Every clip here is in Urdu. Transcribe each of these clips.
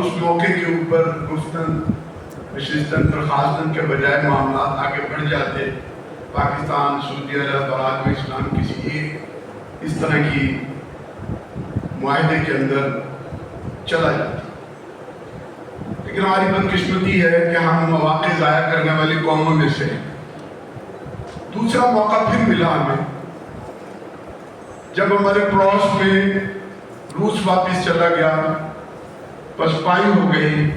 اس موقع کے اوپر گفتن نشستن درخواستن کے بجائے معاملات آگے بڑھ جاتے، پاکستان، سعودی عرب اور عالم اسلام کسی ایک اس طرح کی معاہدے کے اندر چلا جاتا. لیکن ہماری بدقسمتی ہے کہ ہم مواقع ضائع کرنے والی قوموں میں سے ہیں. دوسرا موقع پھر ملا ہمیں جب ہمارے پڑوس میں روس واپس چلا گیا، پسپائی ہو گئی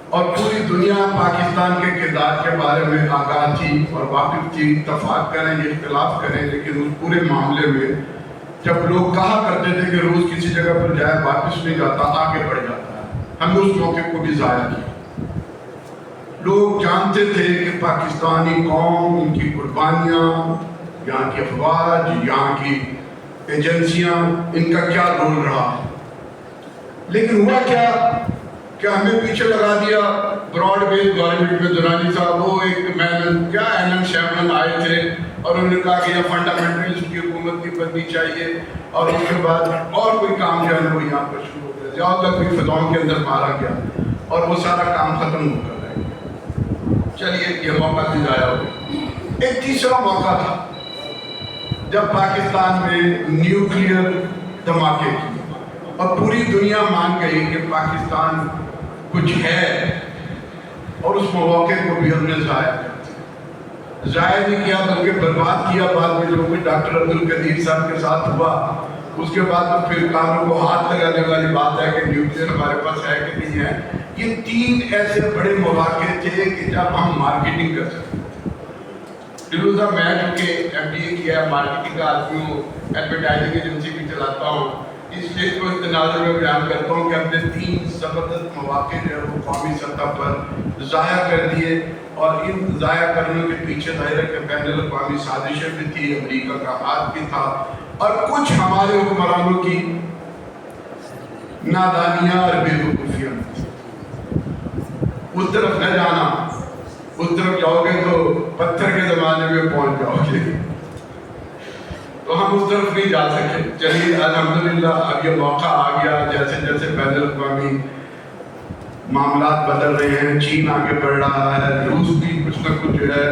اور پوری دنیا پاکستان کے کردار کے بارے میں آگاہ تھی اور واقف تھی. اتفاق کریں یا اختلاف کریں، لیکن اس پورے معاملے میں جب لوگ کہا کرتے تھے کہ روس کسی جگہ پر جائے واپس نہیں جاتا، آگے بڑھ جاتا ہے، ہم نے اس موقع کو بھی ضائع کیا. لوگ جانتے تھے کہ پاکستانی قوم، ان کی قربانیاں، یہاں کی افواج، یہاں کی ایجنسیاں، ان کا کیا رول رہا ہے. لیکن ہوا کیا کہ ہمیں پیچھے لگا دیا براڈ بیس گورنمنٹ میں. درانی صاحب وہ ایک کیا این شیمن آئے تھے اور انہوں نے کہا کہ یہ فنڈامنٹلسٹ کی حکومت نہیں بننی چاہیے، اور اس کے بعد اور کوئی کام جو ہے وہ یہاں پر شروع ہو گیا. جہاں تک بھی فضاؤں کے اندر مارا گیا اور وہ سارا کام ختم ہو کر رہ گیا. چلیے یہ موقع بھی ضائع ہو گیا. ایک تیسرا موقع تھا جب پاکستان میں نیوکلیئر دھماکے کی اور پوری دنیا مان گئی کہ پاکستان کچھ ہے، اور اس مواقع کو بھی ہم نے ضائع نہیں کیا بلکہ برباد کیا. بعد میں جو کچھ ڈاکٹر عبدالقدیر صاحب کے ساتھ ہوا، اس کے بعد تو پھر کانوں کو ہاتھ لگانے والی بات ہے کہ نیوکلیئر ہمارے پاس ہے کہ نہیں ہے. یہ تین ایسے بڑے مواقع تھے کہ جب ہم مارکیٹنگ کر سکتے. دلوزہ میں چونکہ ایم بی اے کیا ہے، مارکیٹنگ کا آدمی ہوں، ایڈورٹائزنگ ایجنسی بھی چلاتا ہوں، اس لیے کو اس تناظر میں بیان کرتا ہوں کہ ہم نے تین زبردست مواقع جو ہے وہ قومی سطح پر ضائع کر دیے. اور ان ضائع کرنے کے پیچھے ظاہر ہے کہ بین الاقوامی سازشیں بھی تھی، امریکہ کا ہاتھ بھی تھا، اور کچھ ہمارے حکمرانوں کی نادانیاں اور بے وقوفیاں تھیں. اس طرف نہ جانا، اس طرف جاؤ گے تو پتھر کے زمانے میں پہنچ جاؤ گے، تو ہم اس طرف نہیں جا سکے. چلیے الحمدللہ اب یہ موقع آ گیا. جیسے جیسے بین الاقوامی معاملات بدل رہے ہیں، چین آگے بڑھ رہا ہے، روس بھی کچھ نہ کچھ جو ہے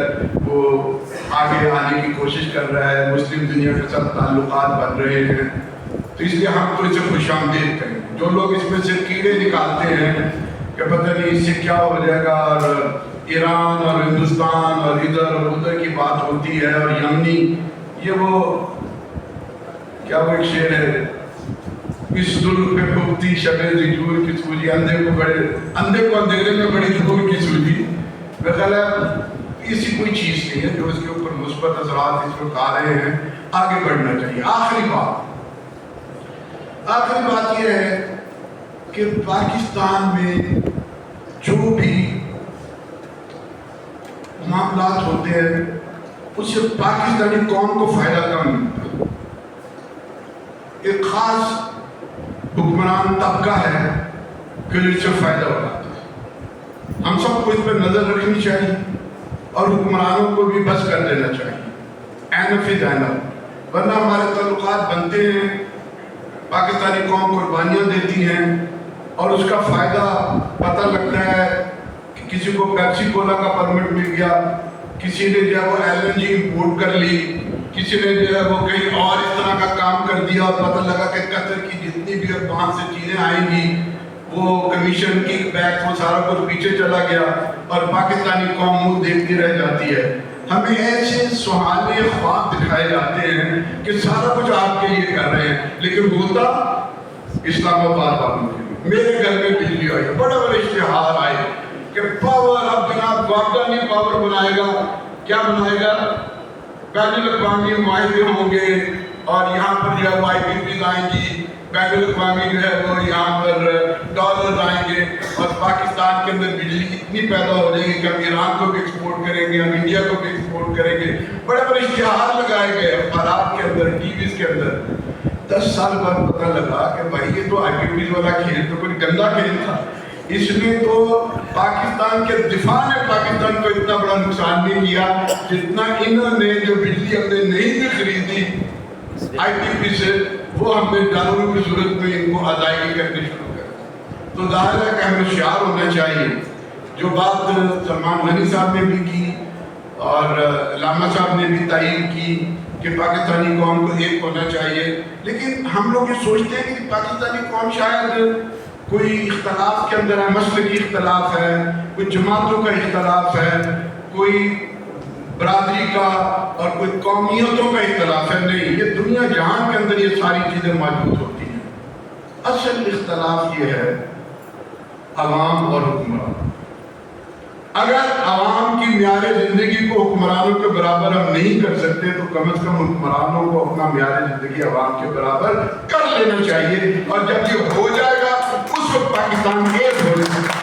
وہ آگے آنے کی کوشش کر رہا ہے، مسلم دنیا کے ساتھ تعلقات بن رہے ہیں، تو اس لیے ہم تو اسے خوش آمدید کریں. جو لوگ اس میں سے کیڑے نکالتے ہیں کہ پتہ نہیں اس سے کیا ہو جائے گا، اور ایران اور ہندوستان اور ادھر اور ادھر کی بات ہوتی ہے، اور یمنی، یہ وہ کیا وہ ایک شعر ہے، اس ظلم پہ پھوکتی شب رجوع کی سوجی، اندھے کو اندھیرے میں بڑی دور کی سوجی. میرا خیال ہے ایسی کوئی چیز نہیں ہے جو اس کے اوپر مثبت اثرات اس وقت آ رہے ہیں. آگے بڑھنا چاہیے. آخری بات یہ ہے کہ پاکستان میں جو بھی معاملات ہوتے ہیں اس سے پاکستانی قوم کو فائدہ کم ملتا ہے. ایک خاص حکمران طبقہ ہے کہ اس سے فائدہ اٹھاتا ہے. ہم سب کو اس پہ نظر رکھنی چاہیے اور حکمرانوں کو بھی بس کر دینا چاہیے، اینف ہی دینا، ورنہ ہمارے تعلقات بنتے ہیں، پاکستانی قوم قربانیاں دیتی ہیں اور اس کا فائدہ پتہ لگتا ہے کہ کسی کو پیپسی کولا کا پرمٹ مل گیا، کسی نے جو ہے وہ LNG امپورٹ کر لی، کسی نے جو ہے وہ کہیں اور اس طرح کا کام کر دیا، اور پتہ لگا کہ قطر کی جتنی بھی اب وہاں سے چیزیں آئیں گی، وہ کمیشن کی بیک وہ سارا کچھ پیچھے چلا گیا اور پاکستانی قوم منہ دیکھتی رہ جاتی ہے. ہمیں ایسے سہانے خواب دکھائے جاتے ہیں کہ سارا کچھ آپ کے لیے کر رہے ہیں، لیکن ہوتا اسلام آباد والوں کے لیے. میرے گھر میں بجلی آئی، بڑا بڑا اشتہار آئے کہ پاور اب جناب گورنر نہیں پاور بنائے گا. کیا بنائے گا؟ بین الاقوامی معاہدے ہوں گے اور یہاں پر جو ہے وہ IPPs آئیں گی، بین الاقوامی جو ہے وہ یہاں پر ڈالرز آئیں گے، اور پاکستان کے اندر بجلی اتنی پیدا ہو جائے گی کہ ہم ایران کو بھی ایکسپورٹ کریں گے، ہم انڈیا کو بھی ایکسپورٹ کریں گے. بڑے بڑے اشتہار لگائے گئے اخبارات کے اندر، ٹی ویز کے اندر. 10 سال بعد پتہ لگا کہ بھائی یہ تو IPPs والا کھیل تو کوئی گندا کھیل تھا. اس نے تو پاکستان کے دفاع نے پاکستان کو اتنا بڑا نقصان نہیں کیا جتنا انہوں نے جو بجلی ہم نے نہیں بھی خریدی IPP سے، وہ ہم نے ڈالروں کی صورت میں ان کو ادائیگی کرنی شروع کر. تو ظاہر ہے کہ ہمیں ہوشیار ہونا چاہیے. جو بات سلمان غنی صاحب نے بھی کی اور علامہ صاحب نے بھی تائید کی کہ پاکستانی قوم کو ایک ہونا چاہیے، لیکن ہم لوگ یہ سوچتے ہیں کہ پاکستانی قوم شاید کوئی اختلاف کے اندر ہے، مسلکی اختلاف ہے، کوئی جماعتوں کا اختلاف ہے، کوئی برادری کا اور کوئی قومیتوں کا اختلاف ہے. نہیں، یہ دنیا جہان کے اندر یہ ساری چیزیں موجود ہوتی ہیں. اصل اختلاف یہ ہے عوام اور حکمران. اگر عوام کی معیار زندگی کو حکمرانوں کے برابر ہم نہیں کر سکتے تو کم از کم حکمرانوں کو اپنا معیار زندگی عوام کے برابر کر لینا چاہیے، اور جب یہ ہو جائے گا اس وقت پاکستان ایک ہو جائے گا.